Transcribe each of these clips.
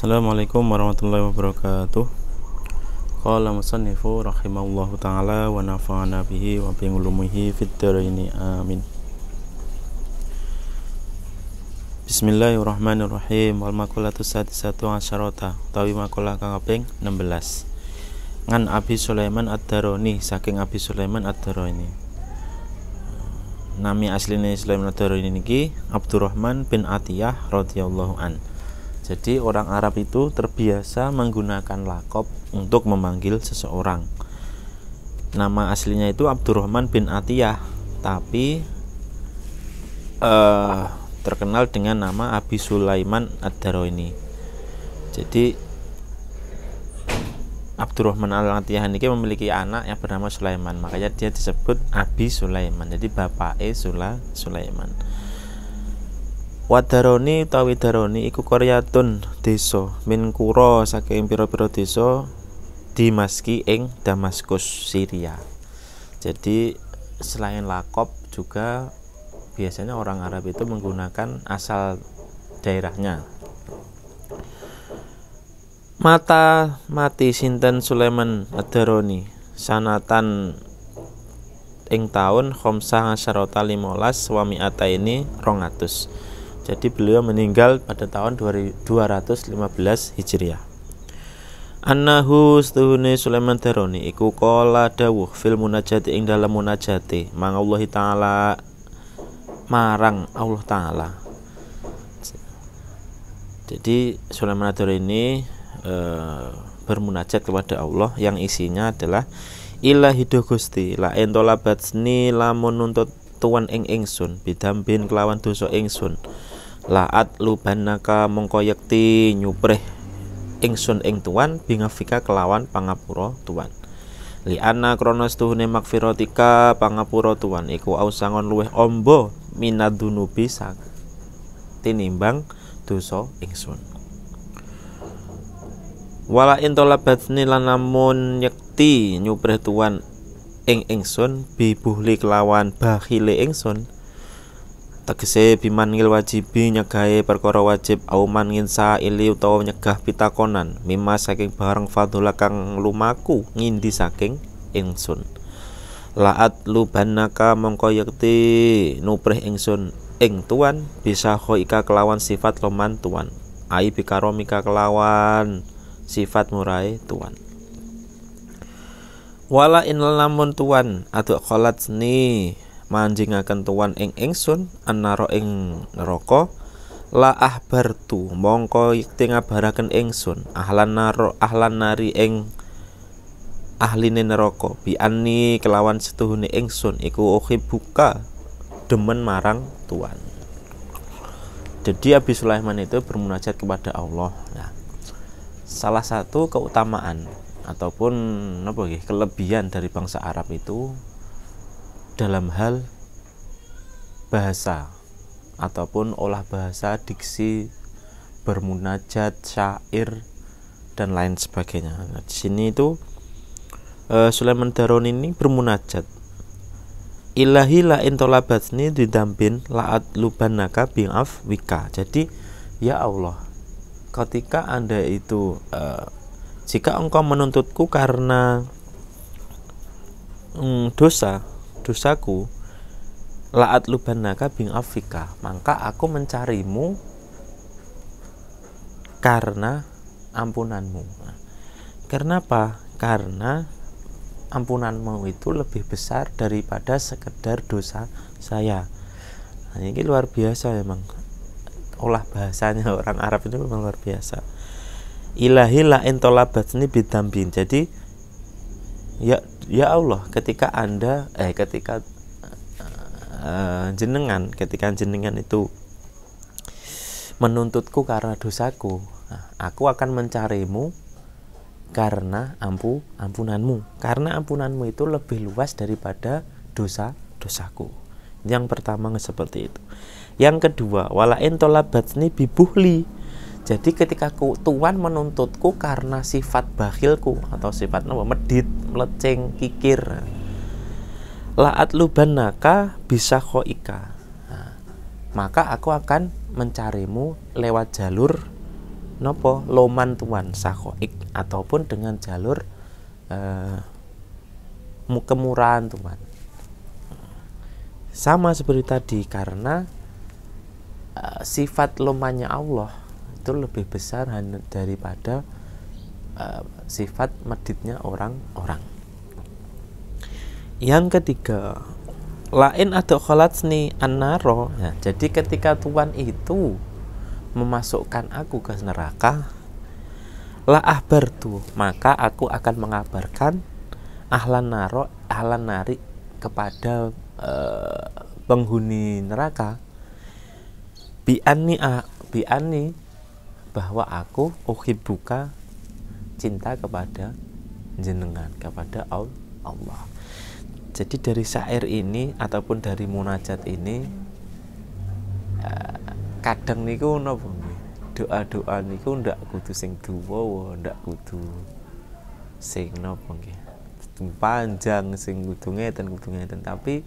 Assalamualaikum warahmatullahi wabarakatuh. Qala musannifu rahimahullahu ta'ala wa nafa'ana bihi wa bi ulumihi fid dharaini amin. Bismillahirrahmanirrahim. Wal maqalatu sadisatu asyarata, utawi maqalah kang kaping 16. Ngan Abi Sulaiman Ad-Darani, saking Abi Sulaiman Ad-Darani. Nami asline Sulaiman Ad-Darani niki Abdurrahman bin Atiyah radhiyallahu an. Jadi orang Arab itu terbiasa menggunakan laqab untuk memanggil seseorang. Nama aslinya itu Abdurrahman bin Atiyah, tapi terkenal dengan nama Abi Sulaiman Ad-Darani. Jadi Abdurrahman Al-Atiyah ini memiliki anak yang bernama Sulaiman, makanya dia disebut Abi Sulaiman. Jadi bapake Sulaiman. Wadaroni utawi daroni iku qaryatun desa min qura saking pira-pira desa Dimaski ing Damaskus Syria. Jadi selain laqab juga biasanya orang Arab itu menggunakan asal daerahnya. Mati sinten Sulaiman Ad-Darani sanatan ing taun khamsah asyarata 15 wa mi'ataini 200. Jadi beliau meninggal pada tahun 215 Hijriah. Annahu stuhune Sulaiman Darani iku qala dawuh fil munajati ing dalam munajati mangallahi taala marang Allah taala. Jadi Sulaiman Darani bermunajat kepada Allah yang isinya adalah Ilahi do Gusti la entolabatsni lamun nuntut tuan ing ingsun bidambin kelawan dosa ingsun laat lubanaka mongko yekti nyupreh ingsun ing tuan bingafika kelawan pangapura tuan li anna kronos tuhune magfiratika pangapura tuan iku ausangon luweh ombo minadunubi sak tinimbang dosa ingsun. Wala intolabatsni lan namun yekti nyupreh tuan ing ingsun bibuhli kelawan bakhile ingsun tegese bimanggil wajibi nyegahe perkara wajib auman nginsa ili utawa nyegah pitakonan mimma saking barang fadhula kang lumaku ngindi saking ingsun laat lubanaka mongko yekti nuprih ingsun ing tuan bisa khoika kelawan sifat loman tuan ai bikaromika kelawan sifat murai tuan. Wala in lamun tuan aduk kholatsni manjingaken tuan ing ingsun annara ing neraka la ahbartu mongko yekti ngabaraken ingsun ahlan nari ing ahline neraka bi anni kelawan setuhune ingsun iku buka demen marang tuan. Jadi Abi Sulaiman itu bermunajat kepada Allah. Nah, salah satu keutamaan ataupun kelebihan dari bangsa Arab itu dalam hal bahasa ataupun olah bahasa, diksi, bermunajat, syair dan lain sebagainya. Nah, di sini itu Sulaiman Darani ini bermunajat. Ilahi la intolabatsni didampin laat lubanaka bingaf wika. Jadi ya Allah, ketika Anda itu jika engkau menuntutku karena dosaku laat lubanaka bing afika maka aku mencarimu karena ampunanmu. Karena apa? Karena ampunanmu itu lebih besar daripada sekedar dosa saya. Nah, ini luar biasa memang olah bahasanya orang Arab itu memang luar biasa. Ilahi la intolabatsni bidambin. Jadi ya Allah, ketika Anda ketika jenengan itu menuntutku karena dosaku, aku akan mencarimu karena ampunanmu. Karena ampunanmu itu lebih luas daripada dosaku. Yang pertama seperti itu. Yang kedua, wala intolabatsni bibuhli. Jadi ketika tuan menuntutku karena sifat bakhilku atau sifat medit, meleceng, kikir, laat lubanaka bisa khoika, maka aku akan mencarimu lewat jalur nopo loman tuan sakoik ataupun dengan jalur kemurahan tuan. Sama seperti tadi, karena sifat lomannya Allah itu lebih besar daripada sifat meditnya orang-orang. Yang ketiga, lain atau khalatni annaro. Nah, jadi ketika Tuhan itu memasukkan aku ke neraka, la ahbartu, maka aku akan mengabarkan ahlan nari kepada penghuni neraka, bi'ani bahwa aku uhibbuka, cinta kepada jenengan, kepada Allah. Jadi dari syair ini ataupun dari munajat ini kadang niku napa doa-doa niku ndak kudu sing duwa, ndak kudu sing napa nggih panjang, sing kudu ngeten, tapi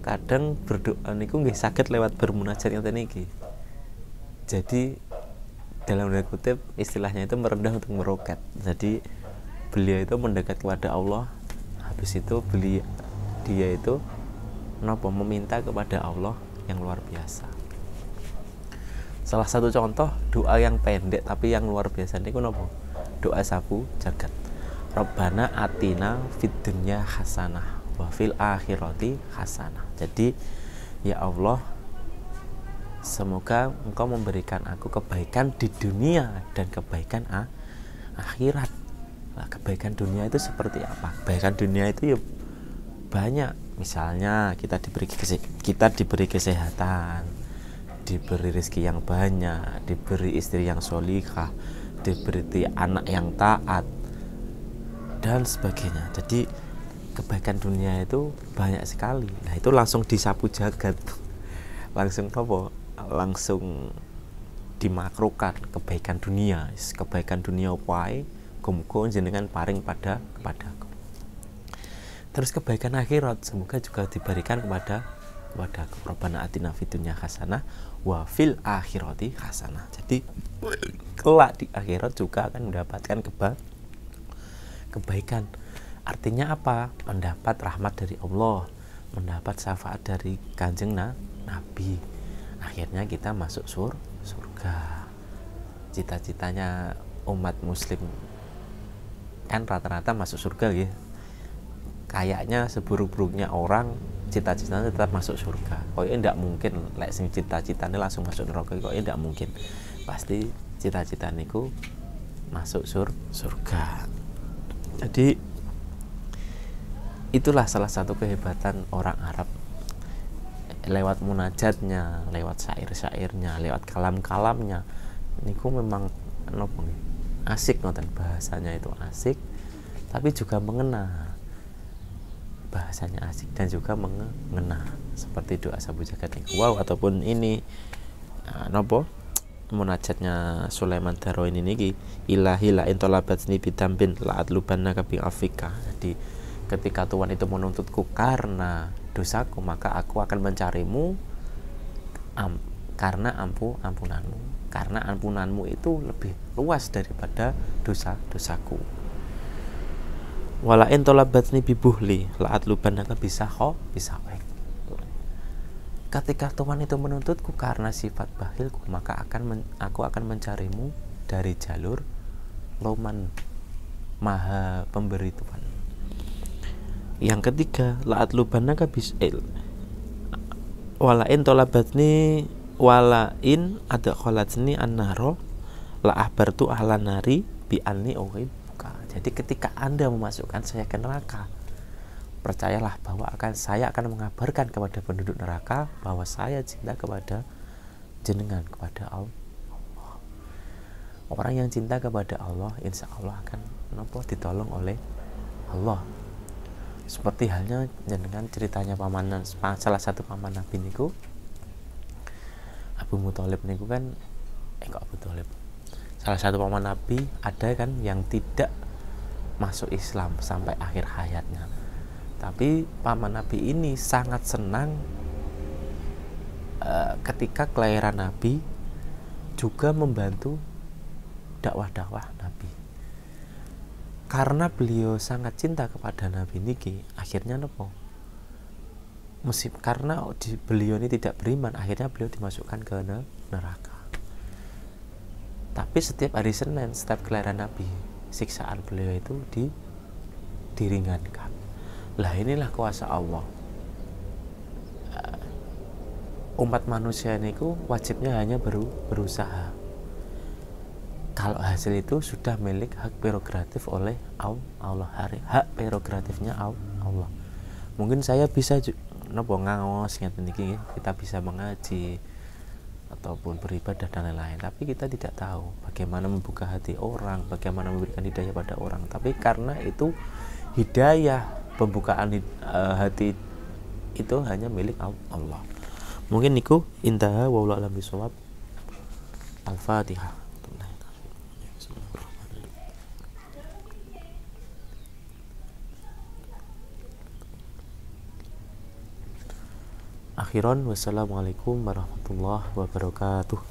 kadang berdoa niku nggih saged lewat bermunajat ngeten iki. Jadi dalam tanda kutip istilahnya itu merendah untuk meroket. Jadi beliau itu mendekat kepada Allah, habis itu dia itu meminta kepada Allah yang luar biasa. Salah satu contoh doa yang pendek tapi yang luar biasa niku napa? Doa sabu jagat. Rabbana atina fid dunya hasanah wa fil akhirati hasanah. Jadi ya Allah, semoga Engkau memberikan aku kebaikan di dunia dan kebaikan akhirat. Nah, kebaikan dunia itu seperti apa? Kebaikan dunia itu ya banyak. Misalnya kita diberi kesehatan, diberi rezeki yang banyak, diberi istri yang sholihah, diberi anak yang taat, dan sebagainya. Jadi kebaikan dunia itu banyak sekali. Nah, itu langsung disapu jagat. Langsung dimakrukan kebaikan dunia. Kebaikan dunia wae muga jenengan paring kepadaku. Terus kebaikan akhirat semoga juga diberikan kepadaku. Rabbana atina fid dunya hasanah wa fil akhirati hasanah. Jadi kelak di akhirat juga akan mendapatkan kebaikan. Artinya apa? Mendapat rahmat dari Allah, mendapat syafaat dari Kanjeng Nabi. Akhirnya kita masuk surga. Cita-citanya umat muslim kan rata-rata masuk surga ya. Kayaknya seburuk-buruknya orang cita-citanya tetap masuk surga. Kayaknya tidak mungkin lek sing cita-citanya langsung masuk neraka, kayaknya tidak mungkin. Pasti cita-citanya niku masuk surga. Jadi itulah salah satu kehebatan orang Arab. Lewat munajatnya, lewat syair-syairnya, lewat kalam-kalamnya niku memang asik nonton, bahasanya itu asik tapi juga mengena. Bahasanya asik dan juga mengena, seperti doa sabu jagat niku ataupun ini munajatnya Sulaiman Daroin ini niki, ilahi la intolabatni bidambin la adlubanna ka bi afika. Jadi ketika Tuhan itu menuntutku karena dosaku, maka aku akan mencarimu karena ampunanmu. Karena ampunanmu itu lebih luas daripada dosa-dosaku. Wala in talabatni bibuhli la atlubannaka bisakho. Ketika Tuhan itu menuntutku karena sifat bakhilku, maka aku akan mencarimu dari jalur loman, maha pemberi Tuhan. Yang ketiga, la atlubannaka bisil. Wala in talabatni wala in adkhalatni annaro la ahbartu ahlan nari bi anni uhibbuka. Jadi ketika Anda memasukkan saya ke neraka, percayalah bahwa saya akan mengabarkan kepada penduduk neraka bahwa saya cinta kepada jenengan, kepada Allah. Orang yang cinta kepada Allah, insya Allah akan ditolong oleh Allah. Seperti halnya jenengan ceritanya salah satu paman Nabi niku Abu Muthalib niku kan Abu Thalib. Salah satu paman Nabi ada kan yang tidak masuk Islam sampai akhir hayatnya. Tapi paman Nabi ini sangat senang ketika kelahiran Nabi, juga membantu dakwah-dakwah Nabi. Karena beliau sangat cinta kepada Nabi niki, akhirnya nopo? Karena beliau ini tidak beriman, akhirnya beliau dimasukkan ke neraka. Tapi setiap hari Senin, setiap kelahiran Nabi, siksaan beliau itu diringankan. Lah inilah kuasa Allah. Umat manusia niku wajibnya hanya berusaha. Kalau hasil itu sudah milik hak prerogatif oleh Allah, hak prerogatifnya Allah. Mungkin saya bisa nopo ngaos ngeten iki, kita bisa mengaji ataupun beribadah dan lain-lain, tapi kita tidak tahu bagaimana membuka hati orang, bagaimana memberikan hidayah pada orang. Tapi karena itu hidayah pembukaan hati itu hanya milik Allah. Mungkin niku intaha wallahu a'lam bishawab. Al-Fatihah. Akhiran wassalamualaikum warahmatullahi wabarakatuh.